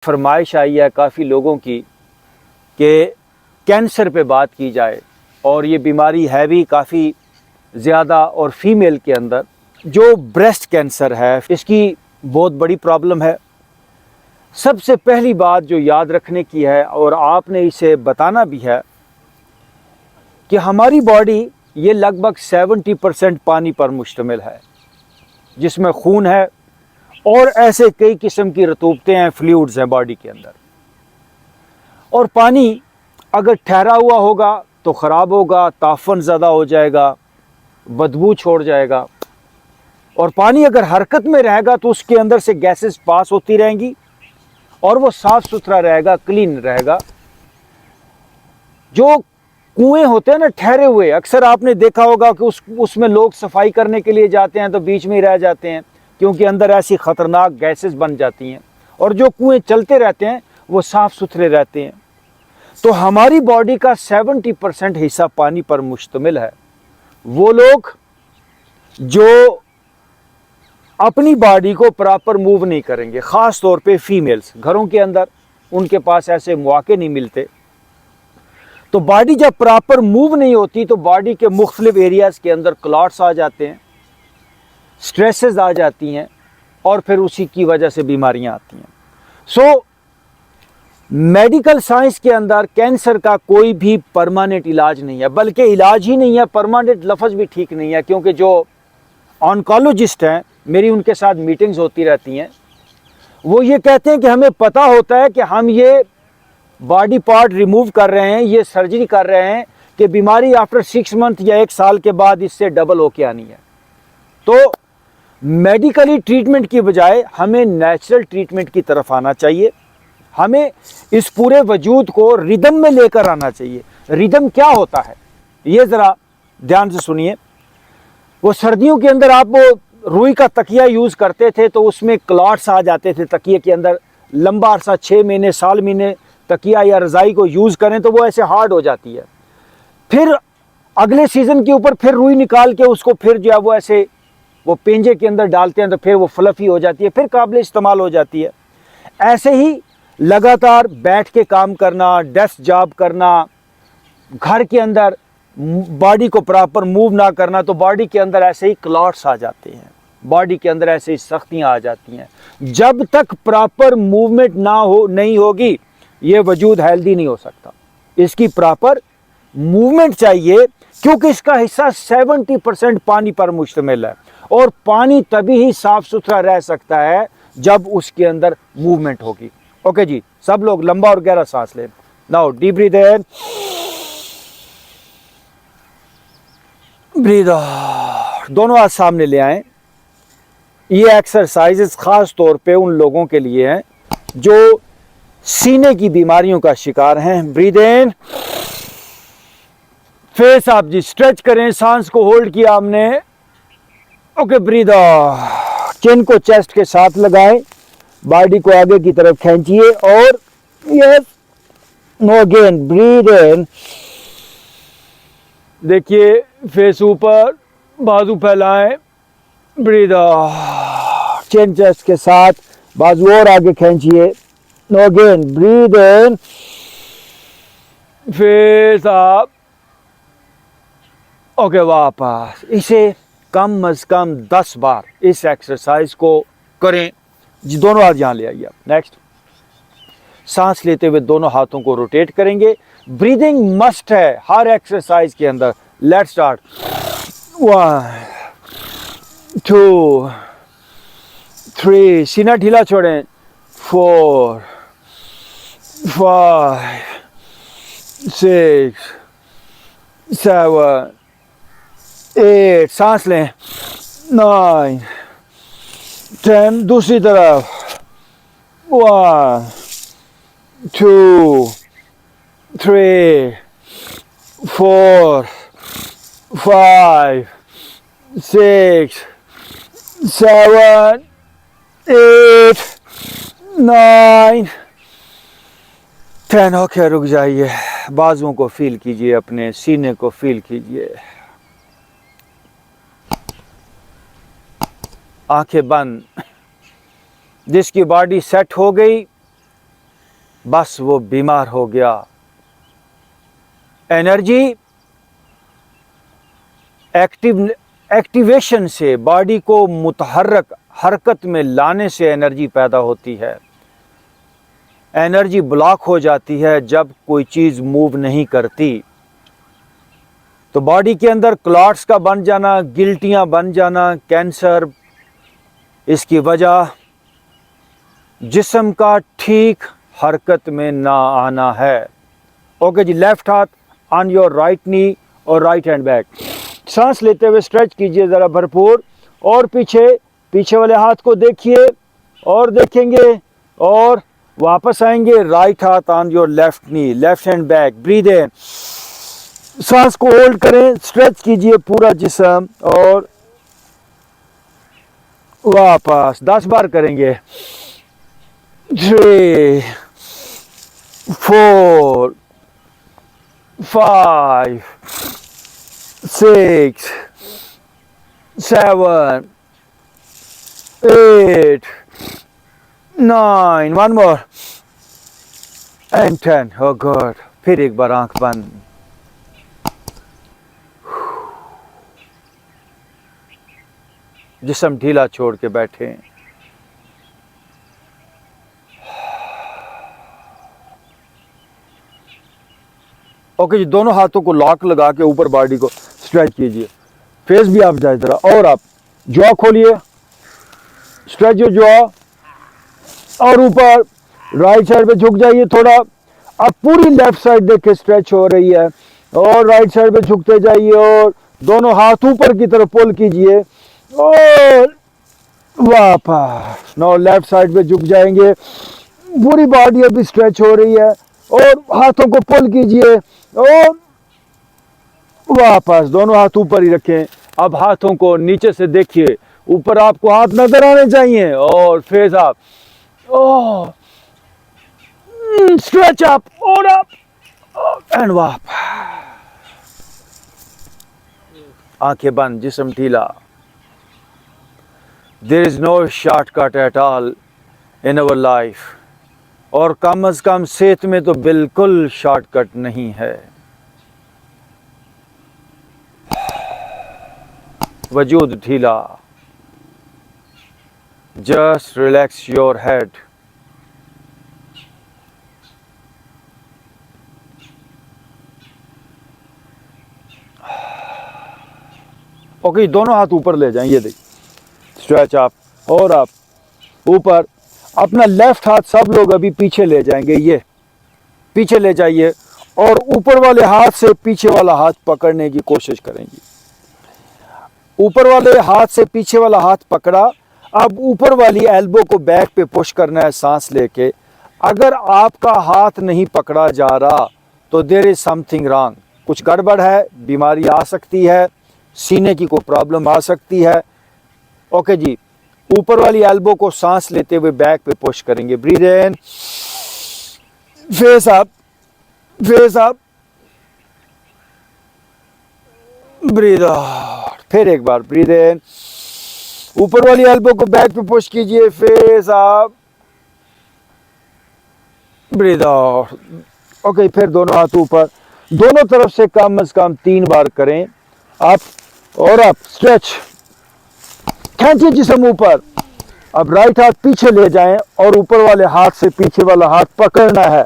फरमाइश आई है काफ़ी लोगों की कि कैंसर पे बात की जाए, और ये बीमारी है भी काफ़ी ज़्यादा, और फीमेल के अंदर जो ब्रेस्ट कैंसर है इसकी बहुत बड़ी प्रॉब्लम है। सबसे पहली बात जो याद रखने की है, और आपने इसे बताना भी है, कि हमारी बॉडी ये लगभग 70% पानी पर मुश्तमिल है, जिसमें खून है और ऐसे कई किस्म की रतूबतें हैं, फ्लूइड्स हैं बॉडी के अंदर। और पानी अगर ठहरा हुआ होगा तो ख़राब होगा, ताफ़न ज़्यादा हो जाएगा, बदबू छोड़ जाएगा। और पानी अगर हरकत में रहेगा तो उसके अंदर से गैसेस पास होती रहेंगी और वो साफ़ सुथरा रहेगा, क्लीन रहेगा। जो कुएं होते हैं ना ठहरे हुए, अक्सर आपने देखा होगा कि उसमें लोग सफाई करने के लिए जाते हैं तो बीच में ही रह जाते हैं, क्योंकि अंदर ऐसी ख़तरनाक गैसेस बन जाती हैं। और जो कुएं चलते रहते हैं वो साफ़ सुथरे रहते हैं। तो हमारी बॉडी का 70% हिस्सा पानी पर मुश्तमिल है। वो लोग जो अपनी बॉडी को प्रॉपर मूव नहीं करेंगे, ख़ास तौर पे फीमेल्स, घरों के अंदर उनके पास ऐसे मौके नहीं मिलते, तो बॉडी जब प्रॉपर मूव नहीं होती तो बॉडी के मुख्तलिफ एरियाज़ के अंदर क्लॉट्स आ जाते हैं, स्ट्रेसेस आ जाती हैं, और फिर उसी की वजह से बीमारियां आती हैं। सो मेडिकल साइंस के अंदर कैंसर का कोई भी परमानेंट इलाज नहीं है, बल्कि इलाज ही नहीं है, परमानेंट लफ्ज़ भी ठीक नहीं है, क्योंकि जो ऑन्कोलॉजिस्ट हैं, मेरी उनके साथ मीटिंग्स होती रहती हैं, वो ये कहते हैं कि हमें पता होता है कि हम ये बॉडी पार्ट रिमूव कर रहे हैं, ये सर्जरी कर रहे हैं, कि बीमारी आफ्टर 6 मंथ या 1 साल के बाद इससे डबल होके आनी है। तो मेडिकली ट्रीटमेंट की बजाय हमें नेचुरल ट्रीटमेंट की तरफ आना चाहिए। हमें इस पूरे वजूद को रिदम में लेकर आना चाहिए। रिदम क्या होता है ये ज़रा ध्यान से सुनिए। वो सर्दियों के अंदर आप वो रुई का तकिया यूज़ करते थे तो उसमें क्लॉट्स आ जाते थे तकिए के अंदर, लंबा अरसा 6 महीने साल महीने तकिया या रज़ाई को यूज़ करें तो वो ऐसे हार्ड हो जाती है। फिर अगले सीज़न के ऊपर फिर रुई निकाल के उसको फिर जो है वो ऐसे वो पेंजे के अंदर डालते हैं तो फिर वो फ्लफी हो जाती है, फिर काबिल इस्तेमाल हो जाती है। ऐसे ही लगातार बैठ के काम करना, डेस्क जॉब करना, घर के अंदर बॉडी को प्रॉपर मूव ना करना, तो बॉडी के अंदर ऐसे ही क्लॉट्स आ जाते हैं, बॉडी के अंदर ऐसे ही सख्तियाँ आ जाती हैं। जब तक प्रॉपर मूवमेंट नहीं होगी ये वजूद हेल्दी नहीं हो सकता। इसकी प्रॉपर मूवमेंट चाहिए, क्योंकि इसका हिस्सा 70% पानी पर मुश्तमिल है, और पानी तभी ही साफ सुथरा रह सकता है जब उसके अंदर मूवमेंट होगी। ओके जी, सब लोग लंबा और गहरा सांस लें। नाउ डीप ब्रीथ इन, ब्रीथ आउट। दोनों हाथ सामने ले आएं। ये एक्सरसाइजेस खास तौर पे उन लोगों के लिए हैं जो सीने की बीमारियों का शिकार हैं। ब्रीथ इन, फेस आप जी स्ट्रेच करें, सांस को होल्ड किया हमने। Okay, breathe out. चिन को चेस्ट के साथ लगाएं, बॉडी को आगे की तरफ खींचिए, और यस, नो अगेन, ब्रीथ इन। देखिए फेस ऊपर, बाजू फैलाएं, ब्रीथ आउट। चिन चेस्ट के साथ बाजू और आगे खींचिए, नो अगेन, ब्रीथ इन, फेस अप। ओके, वापस। इसे कम अज कम 10 बार इस एक्सरसाइज को करें जी। दोनों हाथ यहां ले आइए। नेक्स्ट, सांस लेते हुए दोनों हाथों को रोटेट करेंगे। ब्रीदिंग मस्ट है हर एक्सरसाइज के अंदर। Let's start. 1 2 3, सीना ढीला छोड़ें। 4 5 6 7 8, सांस लें। 9 10, दूसरी तरफ। 1 2 3 4 5 6 7 8 9 10। ओके, रुक जाइए, बाजुओं को फील कीजिए, अपने सीने को फील कीजिए। आंखें बंद। जिसकी बॉडी सेट हो गई बस वो बीमार हो गया। एनर्जी एक्टिवेशन से, बॉडी को मुतहर्रक हरकत में लाने से एनर्जी पैदा होती है। एनर्जी ब्लॉक हो जाती है जब कोई चीज़ मूव नहीं करती। तो बॉडी के अंदर क्लॉट्स का बन जाना, गिल्टियाँ बन जाना, कैंसर, इसकी वजह जिस्म का ठीक हरकत में ना आना है। ओके जी, लेफ्ट हाथ ऑन योर राइट नी और राइट हैंड बैक। सांस लेते हुए स्ट्रेच कीजिए ज़रा भरपूर, और पीछे वाले हाथ को देखिए और देखेंगे, और वापस आएंगे। राइट हाथ on your left knee, left hand back. Breathe in, सांस को होल्ड करें, स्ट्रेच कीजिए पूरा जिस्म, और वापस 10 बार करेंगे। 3 4 5 6 7 8 9, one more, and 10। oh God, फिर एक बार आंख बंद। जिस्म ढीला छोड़ के बैठे। ओके जी, दोनों हाथों को लॉक लगा के ऊपर बॉडी को स्ट्रेच कीजिए। फेस भी आप जाए जरा, और आप जॉ खोलिए, स्ट्रेच योर जॉ, और ऊपर राइट साइड पे झुक जाइए थोड़ा। अब पूरी लेफ्ट साइड देखे स्ट्रेच हो रही है, और राइट साइड पे झुकते जाइए, और दोनों हाथ ऊपर की तरफ पुल कीजिए, और वापस। नो लेफ्ट साइड पे झुक जाएंगे, पूरी बॉडी अभी स्ट्रेच हो रही है, और हाथों को पुल कीजिए, और वापस। दोनों हाथ ऊपर ही रखें। अब हाथों को नीचे से देखिए, ऊपर आपको हाथ नजर आने चाहिए, और फेस अप, स्ट्रेच अप और अप, एंड वापस। आंखें बंद, जिस्म ढीला। There is no shortcut at all in our life, और कम अज कम सेहत में तो बिल्कुल शॉर्टकट नहीं है। वजूद ढीला। Just relax your head. Okay, दोनों हाथ ऊपर ले जाएं, ये देखिए, स्ट्रेच अप और अप, ऊपर। अपना लेफ्ट हाथ सब लोग अभी पीछे ले जाएंगे, ये पीछे ले जाइए, और ऊपर वाले हाथ से पीछे वाला हाथ पकड़ने की कोशिश करेंगे। ऊपर वाले हाथ से पीछे वाला हाथ पकड़ा। अब ऊपर वाली एल्बो को बैक पे पुश करना है सांस लेके। अगर आपका हाथ नहीं पकड़ा जा रहा तो देयर इज समथिंग रॉन्ग, कुछ गड़बड़ है, बीमारी आ सकती है, सीने की कोई प्रॉब्लम आ सकती है। ओके जी, ऊपर वाली एल्बो को सांस लेते हुए बैक पे पुश करेंगे। Breathe in, face up, face up, breathe out. फिर एक बार ब्रीद इन, ऊपर वाली एल्बो को बैक पे पुश कीजिए, face up, breathe out. Okay, फिर दोनों हाथ ऊपर, दोनों तरफ से कम से कम 3 बार करें। अप और अप, स्ट्रेच, खींचिए जिस्म ऊपर। अब राइट हाथ पीछे ले जाएं, और ऊपर वाले हाथ से पीछे वाला हाथ पकड़ना है।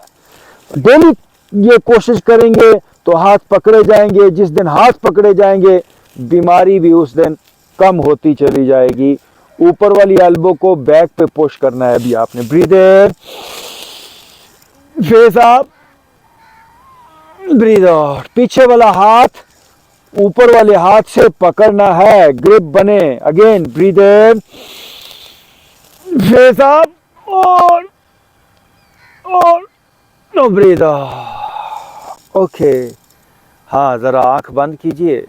डेली ये कोशिश करेंगे तो हाथ पकड़े जाएंगे। जिस दिन हाथ पकड़े जाएंगे, बीमारी भी उस दिन कम होती चली जाएगी। ऊपर वाली एल्बो को बैक पे पुश करना है अभी आपने। Breathe in, face up, breathe out. पीछे वाला हाथ ऊपर वाले हाथ से पकड़ना है, ग्रिप बने। Again breathe in, face up, और नो, ब्रीद आउट। ओके, हाँ, जरा आंख बंद कीजिए।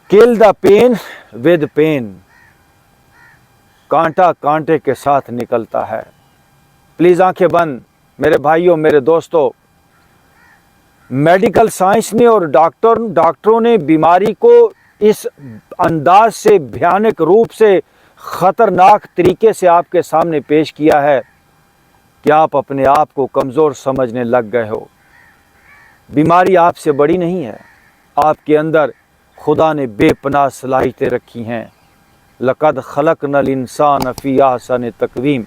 Kill the pain with pain, कांटा कांटे के साथ निकलता है। प्लीज आंखें बंद मेरे भाइयों, मेरे दोस्तों। मेडिकल साइंस ने और डॉक्टरों ने बीमारी को इस अंदाज से, भयानक रूप से, खतरनाक तरीके से आपके सामने पेश किया है कि आप अपने आप को कमज़ोर समझने लग गए हो। बीमारी आपसे बड़ी नहीं है, आपके अंदर खुदा ने बेपनाह सलाहियतें रखी हैं। लक़द खलक़नल इंसान फ़ी अहसन तक़वीम।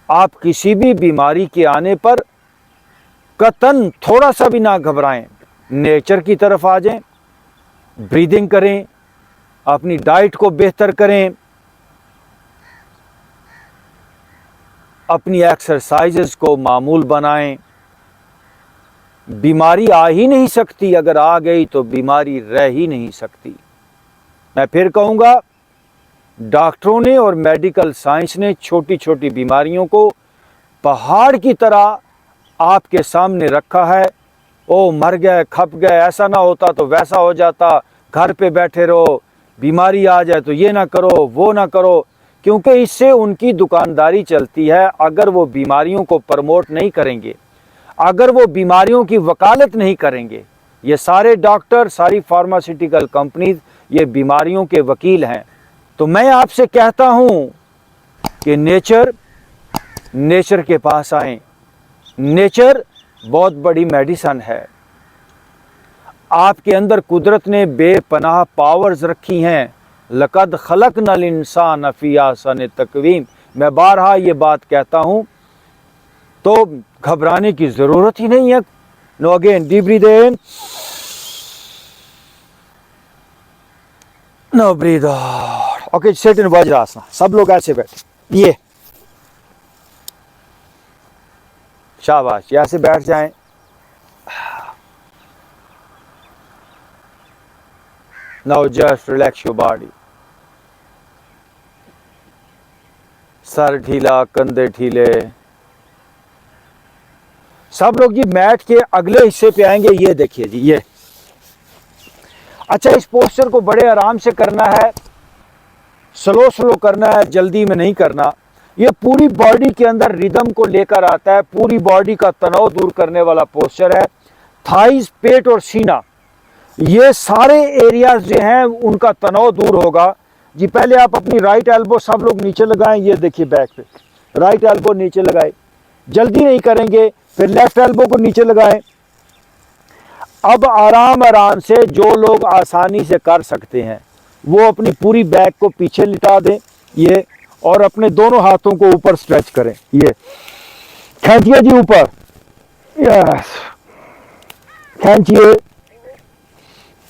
आप किसी भी बीमारी के आने पर कतन थोड़ा सा भी ना घबराएं, नेचर की तरफ आ जाएं, ब्रीदिंग करें, अपनी डाइट को बेहतर करें, अपनी एक्सरसाइजेस को मामूल बनाएं। बीमारी आ ही नहीं सकती, अगर आ गई तो बीमारी रह ही नहीं सकती। मैं फिर कहूँगा, डॉक्टरों ने और मेडिकल साइंस ने छोटी छोटी बीमारियों को पहाड़ की तरह आपके सामने रखा है। ओ मर गए, खप गए, ऐसा ना होता तो वैसा हो जाता, घर पे बैठे रहो, बीमारी आ जाए तो ये ना करो, वो ना करो, क्योंकि इससे उनकी दुकानदारी चलती है। अगर वो बीमारियों को प्रमोट नहीं करेंगे, अगर वो बीमारियों की वकालत नहीं करेंगे, ये सारे डॉक्टर, सारी फार्मास्यूटिकल कंपनीज ये बीमारियों के वकील हैं। तो मैं आपसे कहता हूं कि नेचर के पास आएं। नेचर बहुत बड़ी मेडिसन है। आपके अंदर कुदरत ने बेपनाह पावर्स रखी हैं। लक़द खलक़नल इंसान फ़ी अहसन तक़वीम। मैं बारहा ये बात कहता हूँ, तो घबराने की ज़रूरत ही नहीं है। Now again, deep breathe in, now breathe out. Okay, sit in Vajrasana. सब लोग ऐसे बैठे, ये शाबाश, ऐसे बैठ जाएं। Now just relax your body. सर ढीला, कंधे ढीले। सब लोग जी मैट के अगले हिस्से पे आएंगे। ये देखिए जी, ये अच्छा, इस पोस्चर को बड़े आराम से करना है, स्लो स्लो करना है, जल्दी में नहीं करना। ये पूरी बॉडी के अंदर रिदम को लेकर आता है, पूरी बॉडी का तनाव दूर करने वाला पोस्चर है। थाइस, पेट और सीना, ये सारे एरियाज जो हैं उनका तनाव दूर होगा जी। पहले आप अपनी राइट एल्बो सब लोग नीचे लगाएं। ये देखिए बैक पे राइट एल्बो नीचे लगाए, जल्दी नहीं करेंगे। फिर लेफ्ट एल्बो को नीचे लगाएं। अब आराम आराम से जो लोग आसानी से कर सकते हैं वो अपनी पूरी बैक को पीछे लिटा दें, ये, और अपने दोनों हाथों को ऊपर स्ट्रेच करें। ये खींचिए जी ऊपर, यस, खींचिए।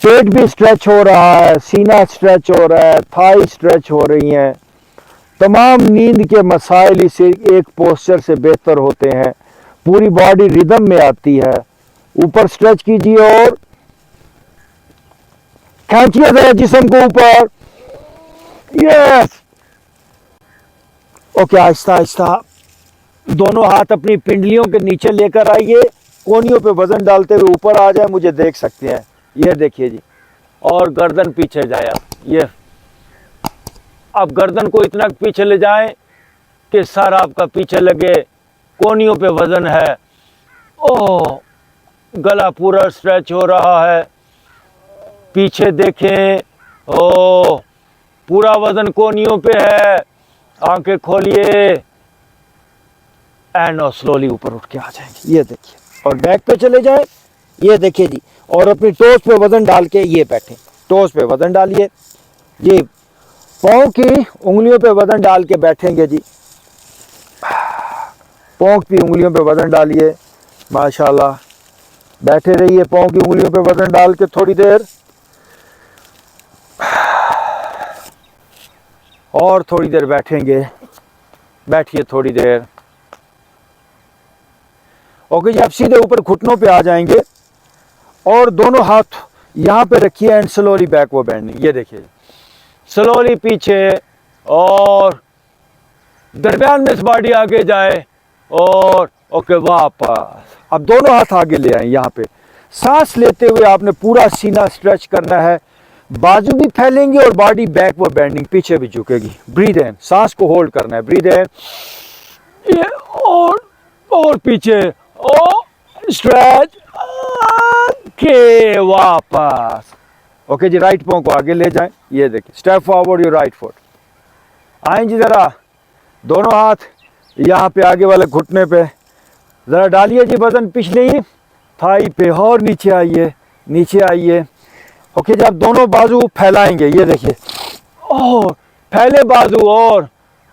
पेट भी स्ट्रेच हो रहा है, सीना स्ट्रेच हो रहा है, थाई स्ट्रेच हो रही हैं। तमाम नींद के मसाइल इस एक पोस्चर से बेहतर होते हैं। पूरी बॉडी रिदम में आती है। ऊपर स्ट्रेच कीजिए और खींचिए जरा जिस्म को ऊपर, यस। ओके, आहिस्ता आहिस्ता दोनों हाथ अपनी पिंडलियों के नीचे लेकर आइए, कोहनियों पे वजन डालते हुए ऊपर आ जाए, मुझे देख सकते हैं। ये देखिए जी, और गर्दन पीछे जाए। ये अब गर्दन को इतना पीछे ले जाएं कि सर आपका पीछे लगे, कोहनियों पे वजन है। ओह, गला पूरा स्ट्रेच हो रहा है। पीछे देखें, ओह, पूरा वजन कोहनियों पे है। आंखें खोलिए एंड स्लोली ऊपर उठ के आ जाएंगे। ये देखिए, और बैक पे चले जाए। ये देखिए जी, और अपनी टोस पे वजन डाल के ये बैठे, टोस पे वजन डालिए जी, पाँव की उंगलियों पे वजन डाल के बैठेंगे जी। पाँव की उंगलियों पे वजन डालिए, माशाल्लाह। बैठे रहिए पाँव की उंगलियों पे वजन डाल के थोड़ी देर, और थोड़ी देर बैठेंगे। बैठिए थोड़ी देर। ओके जी, आप सीधे ऊपर घुटनों पे आ जाएंगे और दोनों हाथ यहाँ पे रखिए एंड स्लोली बैकवर्ड बेंडिंग। ये देखिए, स्लोली पीछे और दरमियान में इस बॉडी आगे जाए और ओके वापस। अब दोनों हाथ आगे ले आए। यहाँ पे सांस लेते हुए आपने पूरा सीना स्ट्रेच करना है, बाजू भी फैलेंगे और बॉडी बैकवर्ड बेंडिंग, पीछे भी झुकेगी। ब्रीद इन, सांस को होल्ड करना है। ब्रीद इन, ये, और पीछे, और स्ट्रेच के वापस। ओके जी, राइट पाँव को आगे ले जाएं। ये देखिए, step forward your right foot. आए जी, जरा दोनों हाथ यहाँ पे आगे वाले घुटने पे ज़रा डालिए जी वजन पिछली थाई पे और नीचे आइए, नीचे आइए। ओके जी, आप दोनों बाजू फैलाएंगे, ये देखिए, ओह फैले बाजू,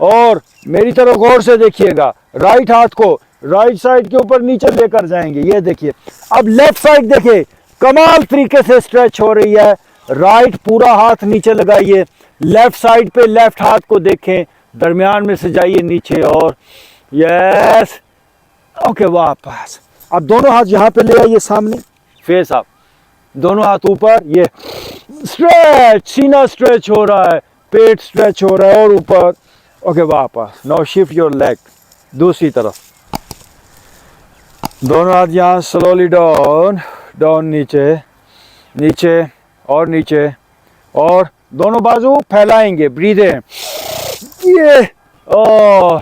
और मेरी तरफ गौर से देखिएगा, राइट हाथ को राइट साइड के ऊपर नीचे लेकर जाएंगे, ये देखिए। अब लेफ्ट साइड देखिए, कमाल तरीके से स्ट्रेच हो रही है। राइट पूरा हाथ नीचे लगाइए, लेफ्ट साइड पे लेफ्ट हाथ को देखें, दरमियान में से जाइए नीचे, और यस, ओके वापस। अब दोनों हाथ यहाँ पे ले आइए सामने, फेस अप, दोनों हाथ ऊपर, ये स्ट्रेच, सीना स्ट्रेच हो रहा है, पेट स्ट्रेच हो रहा है, और ऊपर, ओके वापस। नाउ शिफ्ट योर लेग दूसरी तरफ, दोनों हाथ यहाँ, स्लोली डाउन, डाउन, नीचे, नीचे और नीचे, और दोनों बाजू फैलाएंगे, ब्रीद इन, ये ओ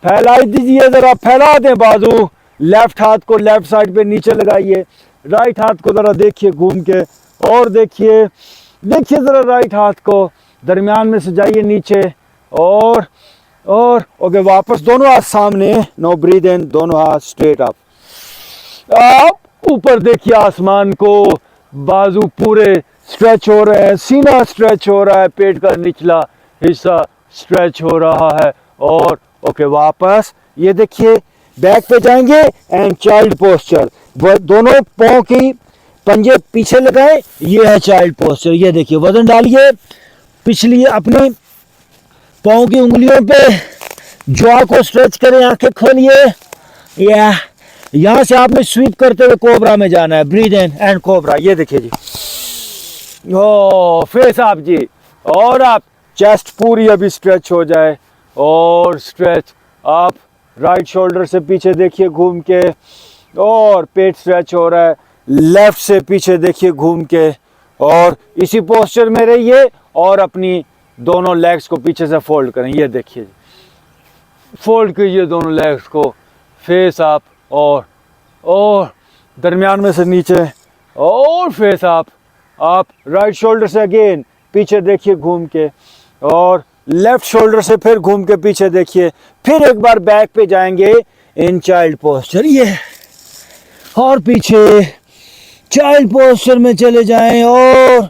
फैला दीजिए, जरा फैला दें बाजू। लेफ्ट हाथ को लेफ्ट साइड पे नीचे लगाइए, राइट हाथ को जरा देखिए घूम के, और देखिए, देखिए जरा राइट हाथ को, दरमियान में से जाइए नीचे, और ओके वापस, दोनों हाथ सामने, नो ब्रीद इन, दोनों हाथ स्ट्रेट अप, आप ऊपर देखिए आसमान को, बाजू पूरे स्ट्रेच हो रहे हैं, सीना स्ट्रेच हो रहा है, पेट का निचला हिस्सा स्ट्रेच हो रहा है, और ओके वापस, ये देखिए बैक पे जाएंगे एंड चाइल्ड पोस्चर, दोनों पाँव की पंजे पीछे लगाए, ये है चाइल्ड पोस्चर। ये देखिए, वजन डालिए, पिछली अपनी पाँव की उंगलियों पे जॉ को स्ट्रेच करें, आंखें खोलिए, या यहां से आपने स्वीप करते हुए कोबरा में जाना है, ब्रीद इन एंड कोबरा, ये देखिए जी, ओ फेस आप जी, और आप चेस्ट पूरी अभी स्ट्रेच हो जाए, और स्ट्रेच आप राइट शोल्डर से पीछे देखिए घूम के, और पेट स्ट्रेच हो रहा है, लेफ्ट से पीछे देखिए घूम के, और इसी पोस्चर में रहिए, और अपनी दोनों लेग्स को पीछे से फोल्ड करें, ये देखिए, फोल्ड कीजिए दोनों लेग्स को, फेस आप, और दरमियान में से नीचे, और फेस आप राइट शोल्डर से अगेन पीछे देखिए घूम के, और लेफ्ट शोल्डर से फिर घूम के पीछे देखिए, फिर एक बार बैक पे जाएंगे इन चाइल्ड पोस्चर, ये, और पीछे चाइल्ड पोस्चर में चले जाएं, और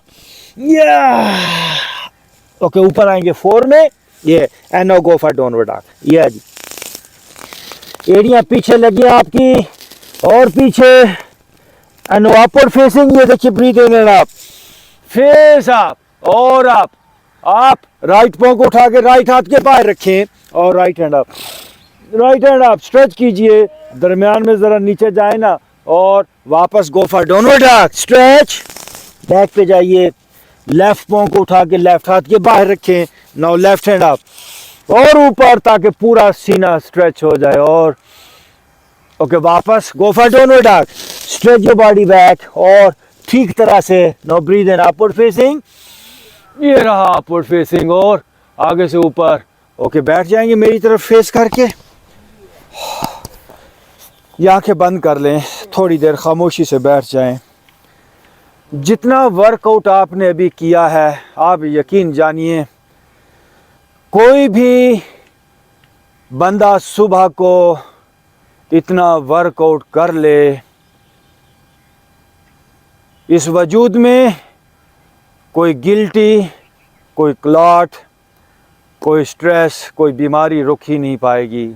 या ओके ऊपर आएंगे 4 में, ये and now go for downward dog, ये जी, एड़ियां पीछे लगी आपकी, और पीछे एंड अपवर्ड फेसिंग, ये देखिए, breathe in and up, face up, और आप राइट पांव को उठा के राइट हाथ के बाहर रखें, और राइट हैंड अप स्ट्रेच कीजिए, दरमियान में जरा नीचे जाए ना, और वापस go for downward dog, stretch, back पे जाइए, लेफ्ट पांव को उठा के लेफ्ट हाथ के बाहर रखें, नाउ लेफ्ट हैंड अप, और ऊपर, ताकि पूरा सीना स्ट्रेच हो जाए, और ओके वापस go for downward dog, stretch your body back, और ठीक तरह से now breathe in upward facing, ये रहा अपवर्ड फेसिंग, और आगे से ऊपर, ओके बैठ जाएंगे मेरी तरफ फेस करके, ये आंखें बंद कर लें, थोड़ी देर खामोशी से बैठ जाएं। जितना वर्कआउट आपने अभी किया है, आप यकीन जानिए, कोई भी बंदा सुबह को इतना वर्कआउट कर ले, इस वजूद में कोई गिल्टी, कोई क्लॉट, कोई स्ट्रेस, कोई बीमारी रुक ही नहीं पाएगी।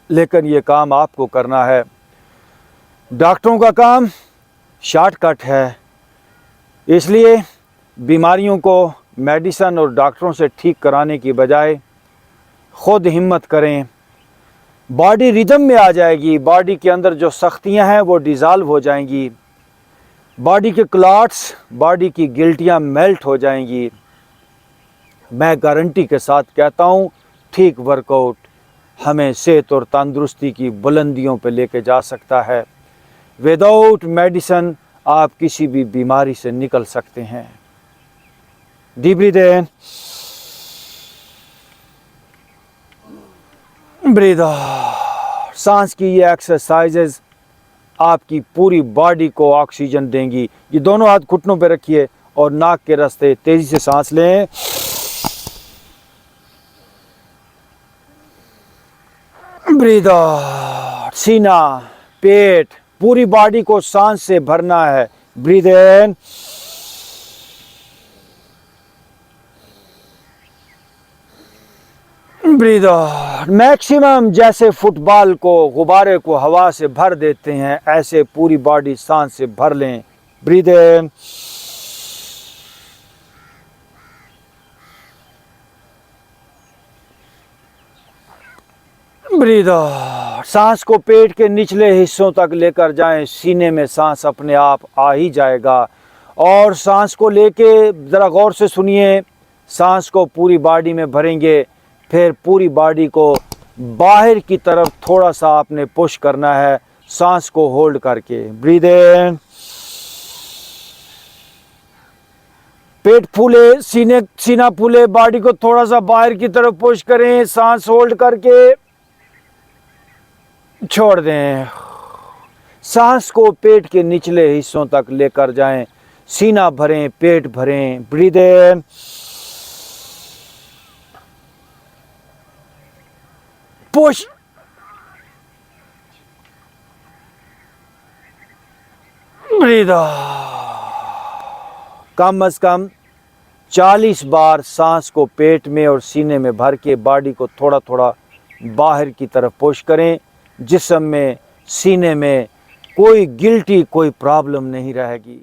लेकिन ये काम आपको करना है। डॉक्टरों का काम शॉर्टकट है, इसलिए बीमारियों को मेडिसिन और डॉक्टरों से ठीक कराने की बजाय ख़ुद हिम्मत करें। बॉडी रिदम में आ जाएगी, बॉडी के अंदर जो सख्तियां हैं वो डिज़ाल्व हो जाएंगी, बॉडी के क्लॉट्स, बॉडी की गिल्टियां मेल्ट हो जाएंगी। मैं गारंटी के साथ कहता हूँ, ठीक वर्कआउट हमें सेहत और तंदुरुस्ती की बुलंदियों पर लेके जा सकता है। विदाउट मेडिसिन आप किसी भी बीमारी से निकल सकते हैं। डीप ब्रीथ इन, ब्रीथ आउट। सांस की ये एक्सरसाइजेज आपकी पूरी बॉडी को ऑक्सीजन देंगी। ये दोनों हाथ घुटनों पे रखिए और नाक के रास्ते तेजी से सांस लें। ब्रीद आउट, सीना, पेट, पूरी बॉडी को सांस से भरना है। Breathe in, breathe out. Maximum जैसे फुटबॉल को, गुब्बारे को हवा से भर देते हैं, ऐसे पूरी बॉडी सांस से भर लें। Breathe in, breathe out. सांस को पेट के निचले हिस्सों तक लेकर जाएं, सीने में सांस अपने आप आ ही जाएगा। और सांस को लेके ज़रा गौर से सुनिए, सांस को पूरी बॉडी में भरेंगे, फिर पूरी बॉडी को बाहर की तरफ थोड़ा सा आपने पुश करना है, सांस को होल्ड करके। ब्रीद इन, पेट फूले, सीना फूले, बॉडी को थोड़ा सा बाहर की तरफ पुश करें, सांस होल्ड करके छोड़ दें। सांस को पेट के निचले हिस्सों तक लेकर जाएं, सीना भरें, पेट भरें। Breathe in, push, breathe out. कम से कम 40 बार सांस को पेट में और सीने में भर के बॉडी को थोड़ा थोड़ा बाहर की तरफ पुश करें। जिस्म में, सीने में कोई गिल्टी, कोई प्रॉब्लम नहीं रहेगी।